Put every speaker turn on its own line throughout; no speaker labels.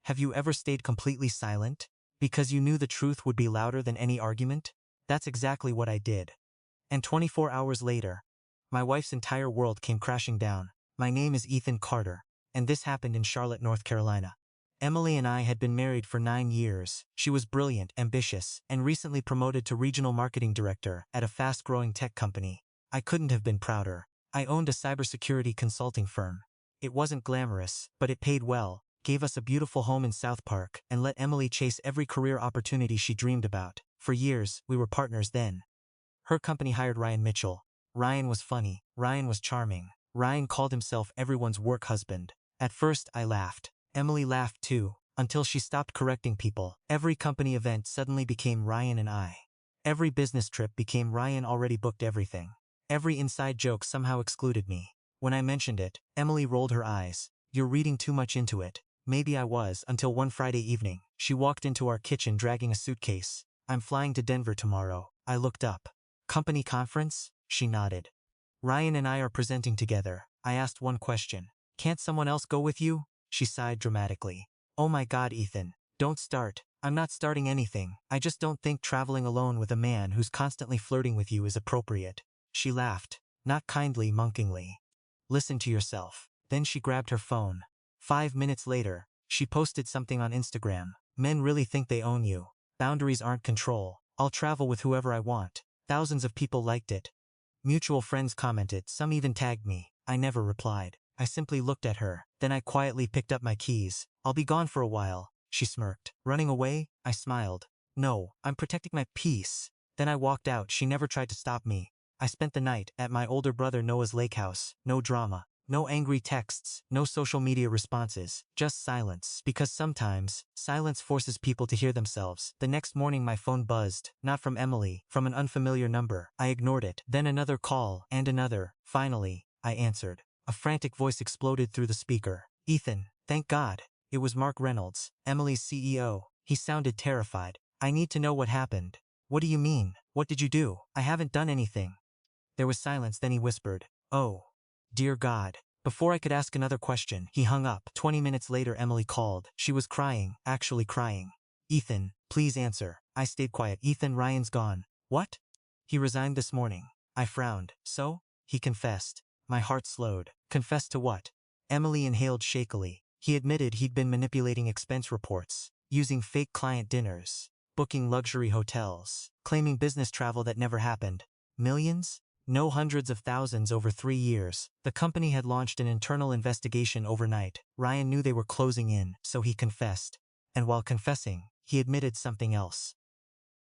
Have you ever stayed completely silent? Because you knew the truth would be louder than any argument? That's exactly what I did. And 24 hours later, my wife's entire world came crashing down. My name is Ethan Carter, and this happened in Charlotte, North Carolina. Emily and I had been married for 9 years. She was brilliant, ambitious, and recently promoted to regional marketing director at a fast-growing tech company. I couldn't have been prouder. I owned a cybersecurity consulting firm. It wasn't glamorous, but it paid well, gave us a beautiful home in South Park, and let Emily chase every career opportunity she dreamed about. For years, we were partners then. Her company hired Ryan Mitchell. Ryan was funny. Ryan was charming. Ryan called himself everyone's work husband. At first, I laughed. Emily laughed too, until she stopped correcting people. Every company event suddenly became Ryan and I. Every business trip became Ryan already booked everything. Every inside joke somehow excluded me. When I mentioned it, Emily rolled her eyes. You're reading too much into it. Maybe I was, until one Friday evening. She walked into our kitchen dragging a suitcase. I'm flying to Denver tomorrow. I looked up. Company conference? She nodded. Ryan and I are presenting together. I asked one question. Can't someone else go with you? She sighed dramatically. Oh my God, Ethan. Don't start. I'm not starting anything. I just don't think traveling alone with a man who's constantly flirting with you is appropriate. She laughed. Not kindly, mockingly. Listen to yourself. Then she grabbed her phone. 5 minutes later, she posted something on Instagram. Men really think they own you. Boundaries aren't control. I'll travel with whoever I want. Thousands of people liked it. Mutual friends commented, some even tagged me. I never replied. I simply looked at her. Then I quietly picked up my keys. I'll be gone for a while, she smirked. Running away? I smiled. No, I'm protecting my peace. Then I walked out. She never tried to stop me. I spent the night at my older brother Noah's lake house. No drama. No angry texts. No social media responses. Just silence. Because sometimes, silence forces people to hear themselves. The next morning my phone buzzed. Not from Emily. From an unfamiliar number. I ignored it. Then another call. And another. Finally, I answered. A frantic voice exploded through the speaker. Ethan, thank God. It was Mark Reynolds, Emily's CEO. He sounded terrified. I need to know what happened. What do you mean? What did you do? I haven't done anything. There was silence, then he whispered. Oh, dear God. Before I could ask another question, he hung up. 20 minutes later, Emily called. She was crying, actually crying. Ethan, please answer. I stayed quiet. Ethan, Ryan's gone. What? He resigned this morning. I frowned. So? He confessed. My heart slowed. Confessed to what? Emily inhaled shakily. He admitted he'd been manipulating expense reports, using fake client dinners, booking luxury hotels, claiming business travel that never happened. Millions? No, hundreds of thousands over 3 years. The company had launched an internal investigation overnight. Ryan knew they were closing in, so he confessed. And while confessing, he admitted something else.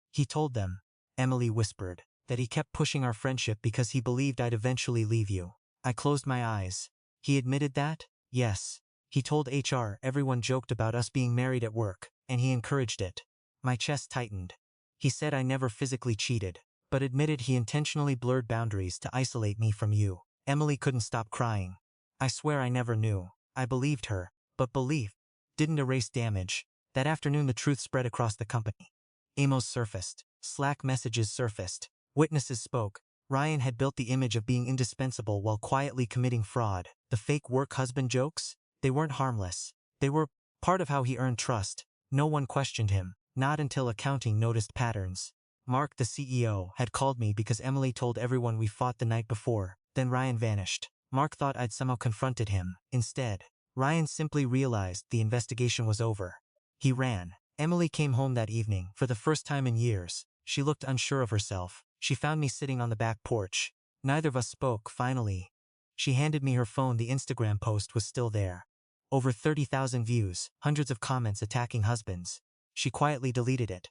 He told them, Emily whispered, that he kept pushing our friendship because he believed I'd eventually leave you. I closed my eyes. He admitted that? Yes. He told HR everyone joked about us being married at work, and he encouraged it. My chest tightened. He said I never physically cheated, but admitted he intentionally blurred boundaries to isolate me from you. Emily couldn't stop crying. I swear I never knew. I believed her, but belief didn't erase damage. That afternoon the truth spread across the company. Emails surfaced. Slack messages surfaced. Witnesses spoke. Ryan had built the image of being indispensable while quietly committing fraud. The fake work husband jokes? They weren't harmless. They were part of how he earned trust. No one questioned him, not until accounting noticed patterns. Mark, the CEO, had called me because Emily told everyone we fought the night before. Then Ryan vanished. Mark thought I'd somehow confronted him. Instead, Ryan simply realized the investigation was over. He ran. Emily came home that evening, for the first time in years. She looked unsure of herself. She found me sitting on the back porch. Neither of us spoke. Finally, she handed me her phone. The Instagram post was still there. Over 30,000 views, hundreds of comments attacking husbands. She quietly deleted it.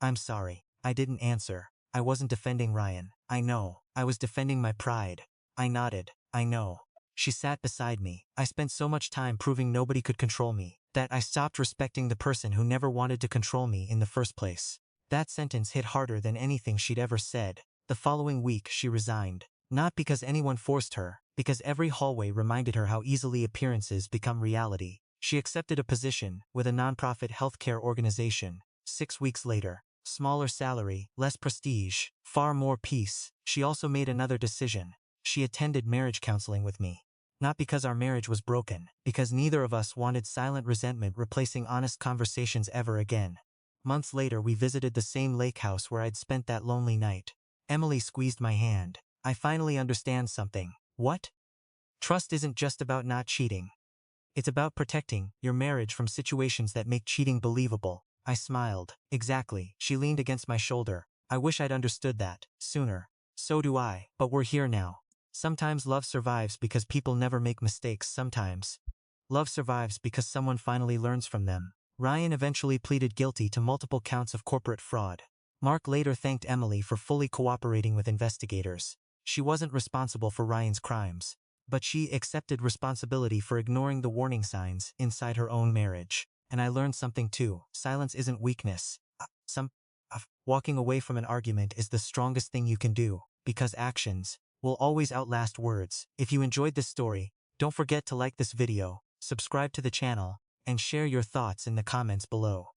I'm sorry. I didn't answer. I wasn't defending Ryan. I know. I was defending my pride. I nodded. I know. She sat beside me. I spent so much time proving nobody could control me, that I stopped respecting the person who never wanted to control me in the first place. That sentence hit harder than anything she'd ever said. The following week she resigned. Not because anyone forced her, because every hallway reminded her how easily appearances become reality. She accepted a position with a nonprofit healthcare organization. 6 weeks later. Smaller salary, less prestige, far more peace. She also made another decision. She attended marriage counseling with me. Not because our marriage was broken, because neither of us wanted silent resentment replacing honest conversations ever again. Months later we visited the same lake house where I'd spent that lonely night. Emily squeezed my hand. I finally understand something. What? Trust isn't just about not cheating. It's about protecting your marriage from situations that make cheating believable. I smiled. Exactly. She leaned against my shoulder. I wish I'd understood that sooner. So do I, but we're here now. Sometimes love survives because people never make mistakes. Sometimes love survives because someone finally learns from them. Ryan eventually pleaded guilty to multiple counts of corporate fraud. Mark later thanked Emily for fully cooperating with investigators. She wasn't responsible for Ryan's crimes, but she accepted responsibility for ignoring the warning signs inside her own marriage. And I learned something too. Silence isn't weakness. Walking away from an argument is the strongest thing you can do, because actions will always outlast words. If you enjoyed this story, don't forget to like this video, subscribe to the channel, and share your thoughts in the comments below.